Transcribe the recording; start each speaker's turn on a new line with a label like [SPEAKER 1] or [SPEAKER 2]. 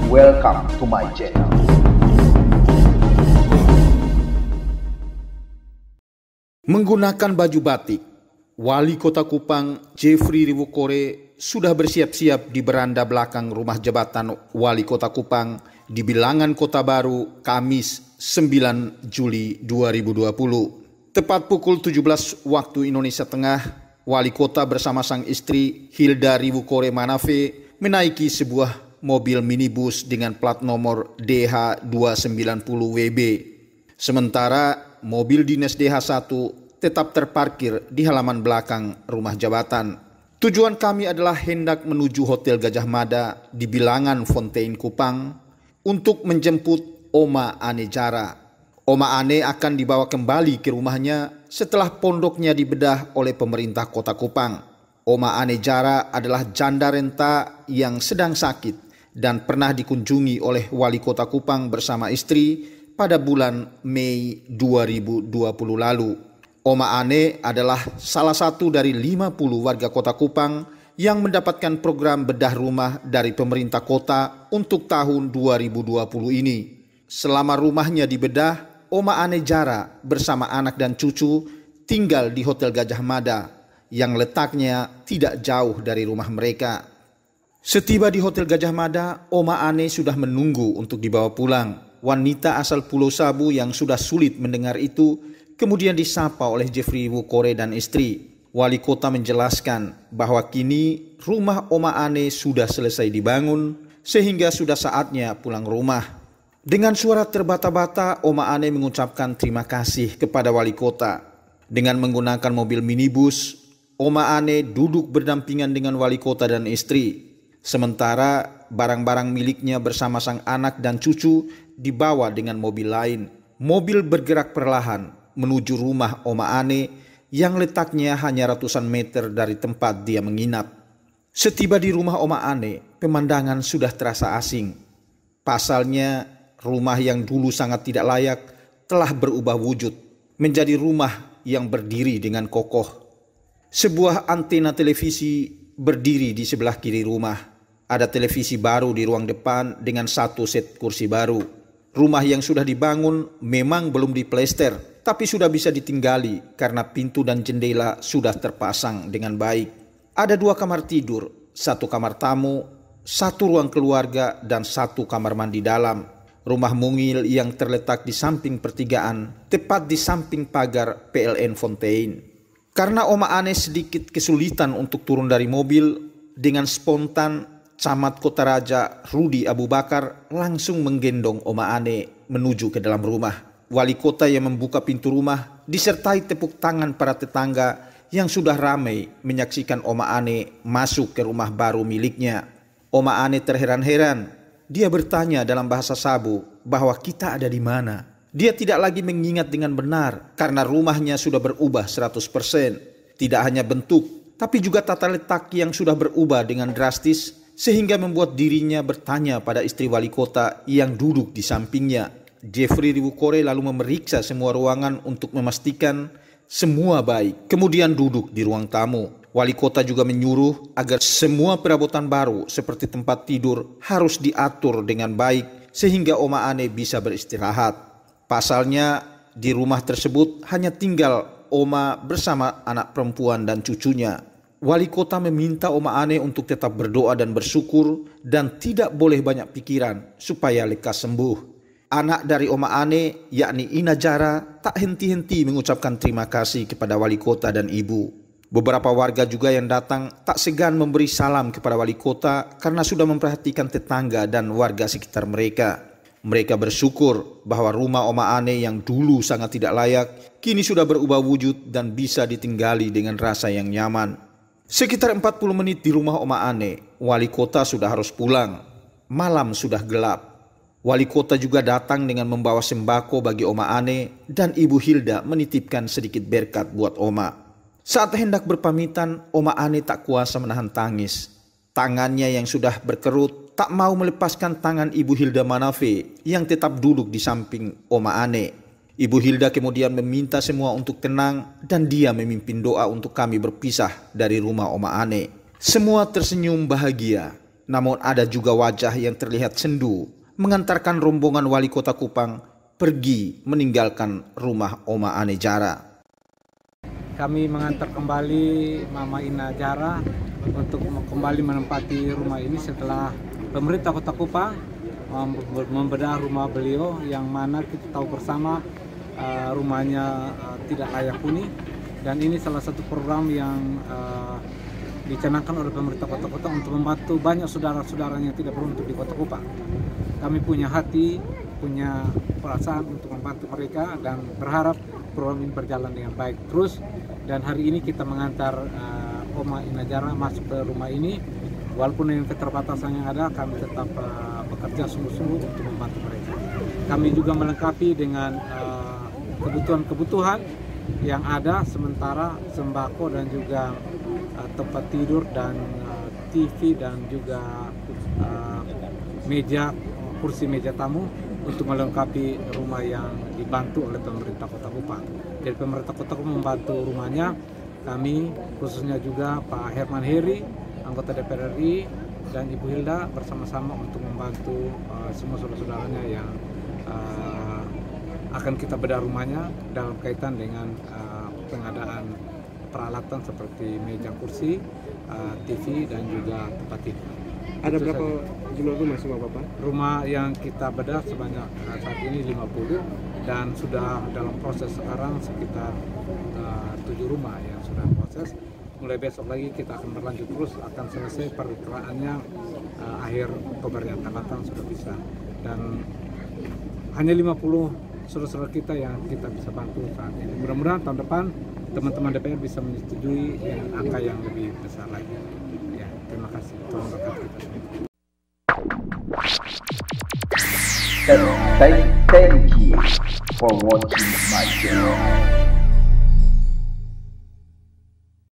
[SPEAKER 1] Welcome to my channel.
[SPEAKER 2] Menggunakan baju batik, Wali Kota Kupang Jeffrey Riwukore sudah bersiap-siap di beranda belakang rumah jabatan Wali Kota Kupang di Bilangan Kota Baru, Kamis 9 Juli 2020. Tepat pukul 17 waktu Indonesia Tengah, Wali Kota bersama sang istri Hilda Riwukore Manafe menaiki sebuah mobil minibus dengan plat nomor DH290WB. Sementara mobil dinas DH1 tetap terparkir di halaman belakang rumah jabatan. Tujuan kami adalah hendak menuju Hotel Gajah Mada di Bilangan Fontaine Kupang untuk menjemput Oma Ane Jara. Oma Ane akan dibawa kembali ke rumahnya setelah pondoknya dibedah oleh pemerintah Kota Kupang. Oma Ane Jara adalah janda renta yang sedang sakit dan pernah dikunjungi oleh Wali Kota Kupang bersama istri pada bulan Mei 2020 lalu. Oma Ane adalah salah satu dari 50 warga Kota Kupang yang mendapatkan program bedah rumah dari pemerintah kota untuk tahun 2020 ini. Selama rumahnya dibedah, Oma Ane Jara bersama anak dan cucu tinggal di Hotel Gajah Mada yang letaknya tidak jauh dari rumah mereka. Setiba di Hotel Gajah Mada, Oma Ane sudah menunggu untuk dibawa pulang. Wanita asal Pulau Sabu yang sudah sulit mendengar itu kemudian disapa oleh Jeffrey Riwukore dan istri. Wali Kota menjelaskan bahwa kini rumah Oma Ane sudah selesai dibangun sehingga sudah saatnya pulang rumah. Dengan suara terbata-bata, Oma Ane mengucapkan terima kasih kepada Wali Kota. Dengan menggunakan mobil minibus, Oma Ane duduk berdampingan dengan Wali Kota dan istri. Sementara barang-barang miliknya bersama sang anak dan cucu dibawa dengan mobil lain. Mobil bergerak perlahan menuju rumah Oma Ane yang letaknya hanya ratusan meter dari tempat dia menginap. Setiba di rumah Oma Ane, pemandangan sudah terasa asing. Pasalnya, rumah yang dulu sangat tidak layak telah berubah wujud menjadi rumah yang berdiri dengan kokoh. Sebuah antena televisi berdiri di sebelah kiri rumah. Ada televisi baru di ruang depan dengan satu set kursi baru. Rumah yang sudah dibangun memang belum diplester, tapi sudah bisa ditinggali karena pintu dan jendela sudah terpasang dengan baik. Ada 2 kamar tidur, 1 kamar tamu, 1 ruang keluarga, dan 1 kamar mandi dalam. Rumah mungil yang terletak di samping pertigaan, tepat di samping pagar PLN Fontaine. Karena Oma Ane sedikit kesulitan untuk turun dari mobil, dengan spontan Camat Kota Raja Rudi Abu Bakar langsung menggendong Oma Ane menuju ke dalam rumah. Wali Kota yang membuka pintu rumah disertai tepuk tangan para tetangga yang sudah ramai menyaksikan Oma Ane masuk ke rumah baru miliknya. Oma Ane terheran-heran. Dia bertanya dalam bahasa Sabu bahwa kita ada di mana. Dia tidak lagi mengingat dengan benar karena rumahnya sudah berubah 100%. Tidak hanya bentuk, tapi juga tata letak yang sudah berubah dengan drastis sehingga membuat dirinya bertanya pada istri Wali Kota yang duduk di sampingnya. Jeffrey Riwukore lalu memeriksa semua ruangan untuk memastikan semua baik. Kemudian duduk di ruang tamu. Wali Kota juga menyuruh agar semua perabotan baru seperti tempat tidur harus diatur dengan baik sehingga Oma Ane bisa beristirahat. Pasalnya di rumah tersebut hanya tinggal Oma bersama anak perempuan dan cucunya. Wali Kota meminta Oma Ane untuk tetap berdoa dan bersyukur dan tidak boleh banyak pikiran supaya lekas sembuh. Anak dari Oma Ane yakni Ina Jara tak henti-henti mengucapkan terima kasih kepada Wali Kota dan ibu. Beberapa warga juga yang datang tak segan memberi salam kepada Wali Kota karena sudah memperhatikan tetangga dan warga sekitar mereka. Mereka bersyukur bahwa rumah Oma Ane yang dulu sangat tidak layak kini sudah berubah wujud dan bisa ditinggali dengan rasa yang nyaman. Sekitar 40 menit di rumah Oma Ane, Wali Kota sudah harus pulang. Malam sudah gelap. Wali Kota juga datang dengan membawa sembako bagi Oma Ane dan Ibu Hilda menitipkan sedikit berkat buat Oma. Saat hendak berpamitan, Oma Ane tak kuasa menahan tangis. Tangannya yang sudah berkerut tak mau melepaskan tangan Ibu Hilda Manafe yang tetap duduk di samping Oma Ane. Ibu Hilda kemudian meminta semua untuk tenang dan dia memimpin doa untuk kami berpisah dari rumah Oma Ane. Semua tersenyum bahagia, namun ada juga wajah yang terlihat sendu mengantarkan rombongan wali kota Kupang pergi meninggalkan rumah Oma Ane Jara.
[SPEAKER 3] Kami mengantar kembali Mama Ina Jara untuk kembali menempati rumah ini setelah pemerintah Kota Kupang membedah rumah beliau yang mana kita tahu bersama rumahnya tidak layak huni, dan ini salah satu program yang dicanangkan oleh pemerintah Kota Kupang untuk membantu banyak saudara-saudaranya yang tidak beruntung di Kota Kupang. Kami punya hati, punya perasaan untuk membantu mereka dan berharap program ini berjalan dengan baik terus. Dan hari ini kita mengantar Oma Ina Jara masuk ke rumah ini. Walaupun dengan keterbatasan yang ada, kami tetap bekerja sungguh-sungguh untuk membantu mereka. Kami juga melengkapi dengan kebutuhan-kebutuhan yang ada, sementara sembako dan juga tempat tidur dan TV dan juga kursi meja tamu untuk melengkapi rumah yang dibantu oleh pemerintah Kota Kupang. Jadi pemerintah Kota Kupang membantu rumahnya, kami khususnya juga Pak Herman Heri, anggota DPR RI, dan Ibu Hilda bersama-sama untuk membantu semua saudara-saudaranya yang akan kita bedah rumahnya dalam kaitan dengan pengadaan peralatan seperti meja kursi, TV, dan juga tempat tidur.
[SPEAKER 4] Ada berapa jumlah rumah semua Bapak? Rumah
[SPEAKER 3] yang kita bedah sebanyak saat ini 50 dan sudah dalam proses sekarang sekitar 7 rumah yang sudah proses. Mulai besok lagi kita akan berlanjut terus, akan selesai perkiraannya akhir Oktober yang akan datang sudah bisa. Dan hanya 50 saudara-saudara kita yang kita bisa bantu saat ini. Mudah-mudahan tahun depan teman-teman DPR bisa menyetujui angka yang lebih besar lagi. Ya, terima kasih. Tolong berkati kita semua.
[SPEAKER 1] Thank you for watching my channel.